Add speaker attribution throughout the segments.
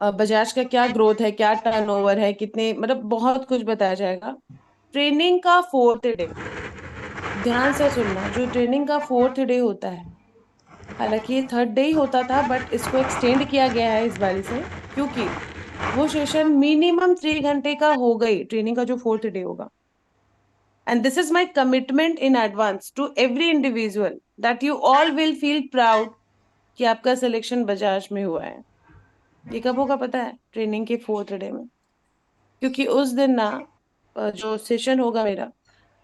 Speaker 1: बजाज का क्या ग्रोथ है, क्या टर्नओवर है, कितने, मतलब बहुत कुछ बताया जाएगा। ट्रेनिंग का फोर्थ डे, ध्यान से सुनना, जो ट्रेनिंग का फोर्थ डे होता है, हालांकि ये थर्ड डे ही होता था बट इसको एक्सटेंड किया गया है इस बारी से, क्योंकि वो सेशन मिनिमम 3 घंटे का हो गई, ट्रेनिंग का जो फोर्थ डे होगा। And this is my commitment in advance to every individual that you all will feel proud कि आपका सिलेक्शन बजाज में हुआ है। ये कब होगा पता है? ट्रेनिंग के फोर्थ डे में। क्योंकि उस दिन ना जो सेशन होगा मेरा,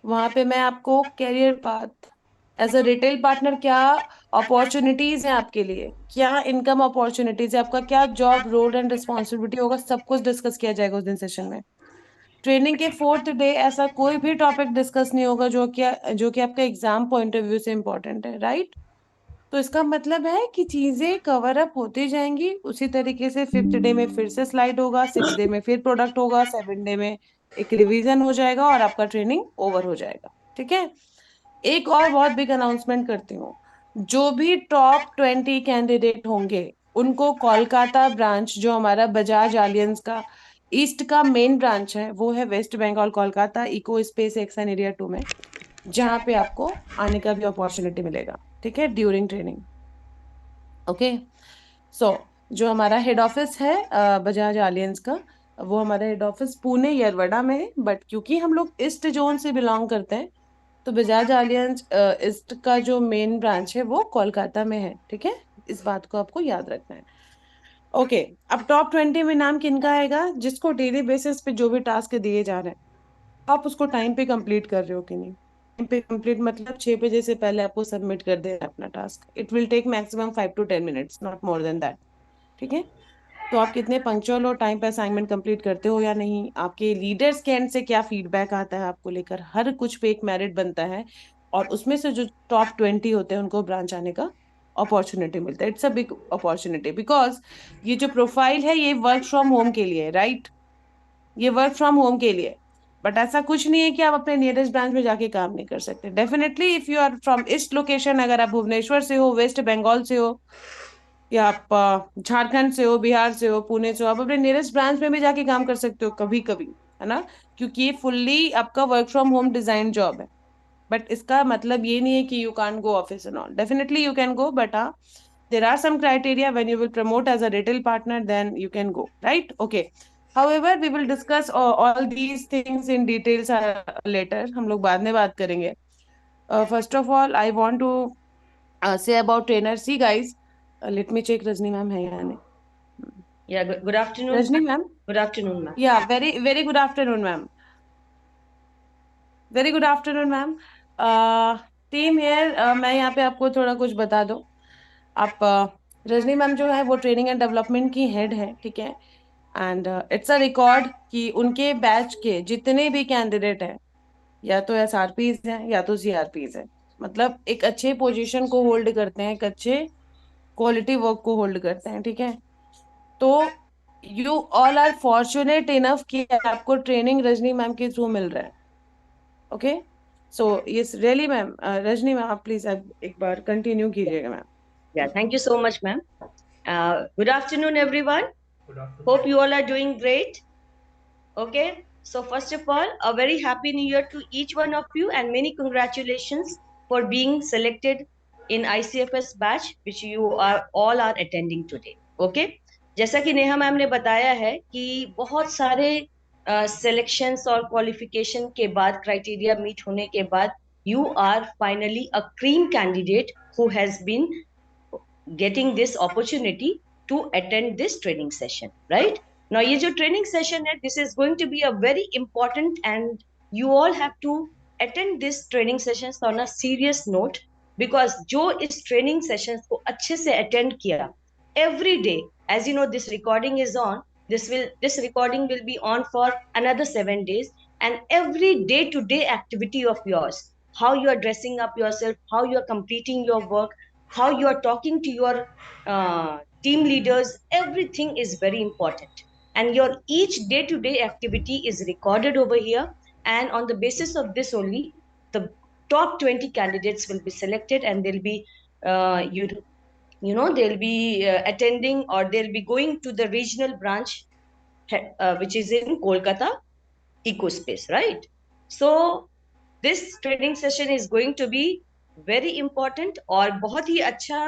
Speaker 1: वहां पे मैं आपको career path, as a retail partner क्या अपॉर्चुनिटीज हैं आपके लिए, क्या इनकम अपॉर्चुनिटीज है, आपका क्या जॉब रोल एंड रिस्पॉन्सिबिलिटी होगा, सब कुछ डिस्कस किया जाएगा उस दिन सेशन में। ट्रेनिंग के फोर्थ डे ऐसा कोई भी टॉपिक डिस्कस नहीं होगा जो कि आपका एग्जाम पॉइंट ऑफ व्यू से इम्पोर्टेंट है, राइट? तो इसका मतलब है कि चीजें कवर अप होती जाएंगी उसी तरीके से। फिफ्थ डे में फिर से स्लाइड होगा, सिक्स डे में फिर प्रोडक्ट होगा, सेवन डे में एक रिवीजन हो जाएगा और आपका ट्रेनिंग ओवर हो जाएगा। ठीक है। एक और बहुत बिग अनाउंसमेंट करती हूँ, जो भी टॉप 20 कैंडिडेट होंगे उनको कोलकाता ब्रांच, जो हमारा बजाज आलियंस का ईस्ट का मेन ब्रांच है, वो है West Bengal Kolkata eco space action area 2 में, जहाँ पे आपको आने का भी अपॉर्चुनिटी मिलेगा। ठीक है, ड्यूरिंग ट्रेनिंग। ओके। सो जो हमारा हेड ऑफिस है बजाज आलियंस का, वो हमारा हेड ऑफिस पुणे यरवड़ा में है, बट क्योंकि हम लोग ईस्ट जोन से बिलोंग करते हैं, तो बजाज आलियंस ईस्ट का जो मेन ब्रांच है वो कोलकाता में है। ठीक है, इस बात को आपको याद रखना है। ओके। अब टॉप 20 में नाम किनका आएगा? जिसको डेली बेसिस पे जो भी टास्क दिए जा रहे हैं, आप उसको टाइम पे कंप्लीट कर रहे हो कि नहीं। टाइम पे कंप्लीट मतलब 6 बजे से पहले आपको सबमिट कर देना है अपना task. It will take maximum 5 to 10 minutes, not more than that. ठीक है। तो आप कितने पंक्चुअल हो, टाइम पे असाइनमेंट कंप्लीट करते हो या नहीं, आपके लीडर्स के एंड से क्या फीडबैक आता है आपको लेकर, हर कुछ पे एक मेरिट बनता है। और उसमें से जो टॉप 20 होते हैं उनको ब्रांच आने का अपॉर्चुनिटी मिलता है। It's a big opportunity, because ये जो प्रोफाइल है ये वर्क फ्रॉम होम के लिए, राइट? ये वर्क फ्रॉम होम के लिए। बट ऐसा कुछ नहीं है कि आप अपने नियरेस्ट ब्रांच में जाके काम नहीं कर सकते। Definitely if you are from east location, अगर आप भुवनेश्वर से हो, वेस्ट बंगाल से हो, या आप झारखंड से हो, बिहार से हो, पुणे से हो, आप अपने नियरेस्ट ब्रांच में भी जाके काम कर सकते हो कभी कभी, है ना? क्योंकि ये फुल्ली आपका work from home design job है। बट इसका मतलब ये नहीं है कि you can't go office and all, definitely you can go, but हाँ, there are some criteria when you will promote as a retail partner, then you can go, right? Okay. However, we will discuss all these things in details later. हम लोग बाद में बात करेंगे। First of all, I want to say about trainer. See, guys, let me check Rajni ma'am है या नहीं।
Speaker 2: Yeah, good afternoon.
Speaker 1: Rajni ma'am,
Speaker 2: Good afternoon, ma'am.
Speaker 1: yeah, very very good afternoon, ma'am. Very good afternoon ma'am. Team here, मैं यहाँ पे आपको थोड़ा कुछ बता दूं। आप रजनी मैम जो है वो ट्रेनिंग एंड डेवलपमेंट की हेड है, ठीक है? एंड इट्स अ रिकॉर्ड कि उनके बैच के जितने भी कैंडिडेट हैं, या तो एसआरपीज हैं या तो सीआरपीज हैं, मतलब एक अच्छे पोजीशन को होल्ड करते हैं, एक अच्छे क्वालिटी वर्क को होल्ड करते हैं। ठीक है। तो you all are fortunate enough कि आपको ट्रेनिंग रजनी मैम के थ्रू मिल रहा है। Okay. So yes really ma'am, Rajni ma'am आप प्लीज अब एक बार कंटिन्यू कीजिएगा ma'am.
Speaker 2: Yeah, thank you so much, ma'am. Good afternoon, everyone. Hope you all are doing great. Okay. So first of all, a very happy new year to each one of you and many congratulations for being selected in ICFS batch which you are all are attending today. Okay. जैसा कि Neha ma'am ने बताया है कि बहुत सारे selections और qualification के बाद क्राइटेरिया मीट होने के बाद you are finally a cream candidate who has been getting this opportunity to attend this training session, right? Now, ये जो training session है, this is going to be a very important and you all have to attend this training sessions on a serious note because जो इस training sessions को अच्छे से attend किया, every day, as you know, this recording is on, this recording will be on for another 7 days and every day to day activity of yours, how you are dressing up yourself, how you are completing your work, how you are talking to your team leaders, everything is very important. And your each day to day activity is recorded over here. And on the basis of this only, the top 20 candidates will be selected and they'll be, they'll be attending, or they'll be going to the regional branch, which is in Kolkata EcoSpace, right? So this training session is going to be very important और बहुत ही अच्छा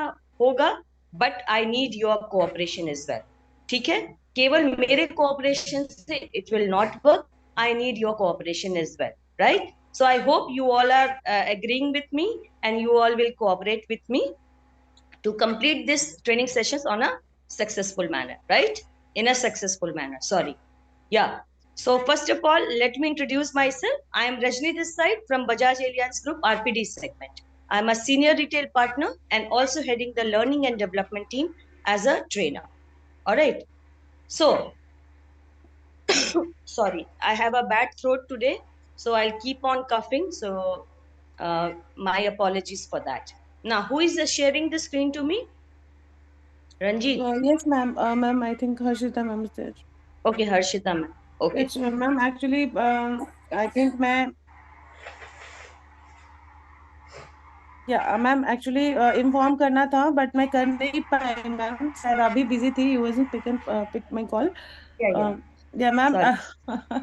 Speaker 2: होगा, but I need your cooperation as well. ठीक है, केवल मेरे cooperation से it will not work. I need your cooperation as well, right? So I hope you all are agreeing with me, and you all will cooperate with me to complete this training sessions on a successful manner, right? In a successful manner, sorry. Yeah. So first of all, let me introduce myself. I am Rajni this side from Bajaj Allianz Group RPD segment. I'm a senior retail partner and also heading the learning and development team as a trainer. All right. So, sorry, I have a bad throat today, so I'll keep on coughing. So, my apologies for that. Now, who is sharing the screen to me? Ranjit.
Speaker 1: Yes, ma'am. Ma'am, I think Harshita ma'am is there.
Speaker 2: Okay, Harshita ma'am. Okay.
Speaker 1: It's ma'am. Actually, I think मैं ma'am actually inform करना था but मैं कर नहीं पाई ma'am, शायद अभी busy थी, you wasn't pick my call.
Speaker 2: Yeah, yeah.
Speaker 1: Yeah ma'am.
Speaker 2: Sorry.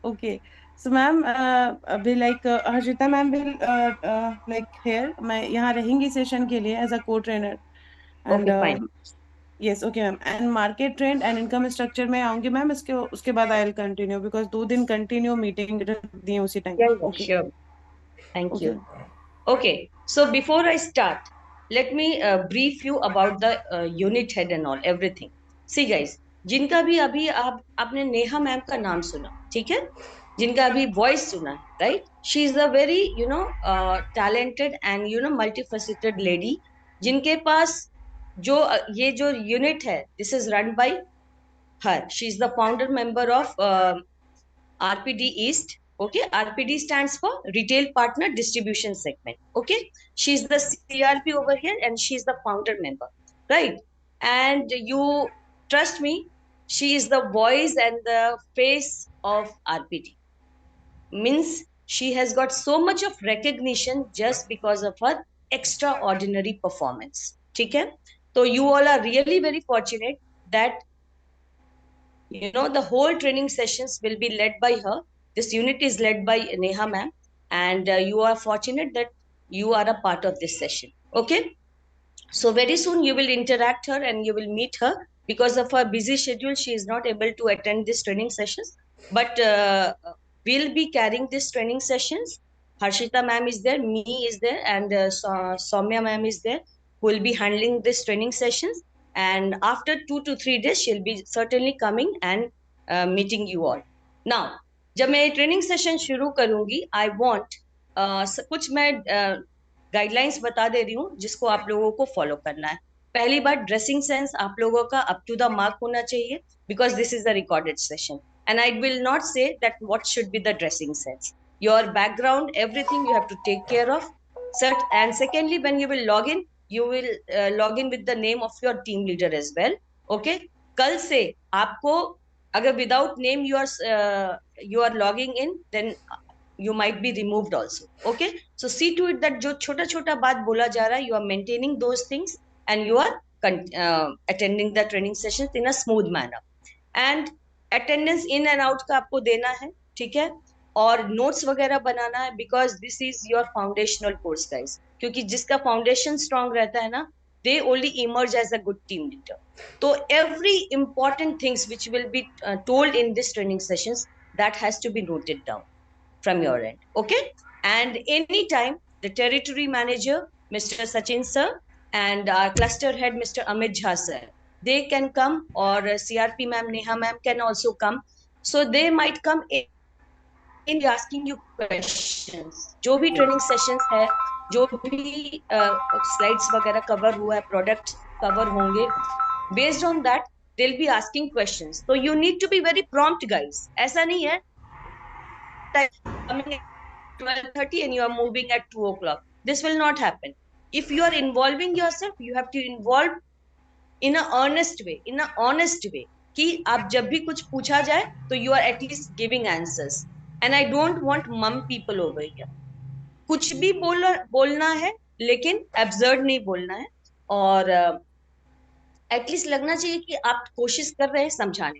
Speaker 1: Okay. So ma'am अभी like Harshita ma'am will like here, मैं यहाँ रहेंगी सेशन के लिए as a co trainer. And
Speaker 2: Okay, fine.
Speaker 1: Yes okay ma'am. And market trend and income structure में आऊंगी ma'am, इसके उसके बाद आई विल कंटिन्यू बिकॉज 2 दिन कंटिन्यू मीटिंग दी है उसी time.
Speaker 2: Yeah, yeah,
Speaker 1: okay.
Speaker 2: sure. Thank
Speaker 1: okay.
Speaker 2: you. Okay, so before I start, let me brief you about the unit head and all, everything. See guys, जिनका भी अभी आपने Neha ma'am का नाम सुना, ठीक है, जिनका अभी वॉइस सुना, right? She is a very talented and multifaceted lady, जिनके पास जो ये जो unit है, this is run by her. She is the founder member of RPD East. Okay, RPD stands for Retail Partner Distribution Segment. Okay, she's the CRP over here, and she's the founder member, right? And you trust me, she is the voice and the face of RPD. Means she has got so much of recognition just because of her extraordinary performance. ठीक है? So you all are really very fortunate that the whole training sessions will be led by her. This unit is led by Neha ma'am, and you are fortunate that you are a part of this session. Okay, so very soon you will interact her and you will meet her. Because of her busy schedule, she is not able to attend this training sessions, but we'll be carrying this training sessions. Harshita ma'am is there, me is there, and Soumya ma'am is there, who will be handling this training sessions. And after 2 to 3 days, she'll be certainly coming and meeting you all. Now, जब मैं training session शुरू करूंगी, I want कुछ मैं guidelines बता दे रही हूँ जिसको आप लोगों को फॉलो करना है. पहली बात, ड्रेसिंग सेंस आप लोगों का अप टू द मार्क होना चाहिए, because this is the recorded session, and I will not say that what should be the dressing sense. Your background, everything you have to take care of. Cert, and secondly, when you will log in, you will log in with the name of your team leader as well. Okay, कल से आपको अगर without name you are logging in, then you might be removed also. Okay, so see to it that जो छोटा छोटा बात बोला जा रहा है, you are maintaining those things and you are attending the training sessions in a smooth manner. And attendance in and out का आपको देना है, ठीक है, और नोट्स वगैरह बनाना है, because this is your foundational course guys. क्योंकि जिसका फाउंडेशन स्ट्रांग रहता है ना, they only emerge as a good team leader. So every important things which will be told in this training sessions, that has to be noted down from your end. Okay, and anytime the territory manager Mr. Sachin sir and our cluster head Mr. Amit Jha sir, they can come, or CRP ma'am Neha ma'am can also come. So they might come in asking you questions. जो भी training sessions है, जो भी slides वगैरह cover हुआ है, product cover होंगे, based on that they'll be asking questions. So you need to be very prompt guys. ऐसा नहीं है coming at 12:30 and you are moving at 2 o'clock. This will not happen. If you are involving yourself, you have to involve in a earnest way, in a honest way, कि आप जब भी कुछ पूछा जाए तो you are at least giving answers. And I don't want mum people over here. कुछ भी बोलना है, लेकिन absurd नहीं बोलना है, और एटलीस्ट लगना चाहिए कि आप कोशिश कर रहे हैं समझाने।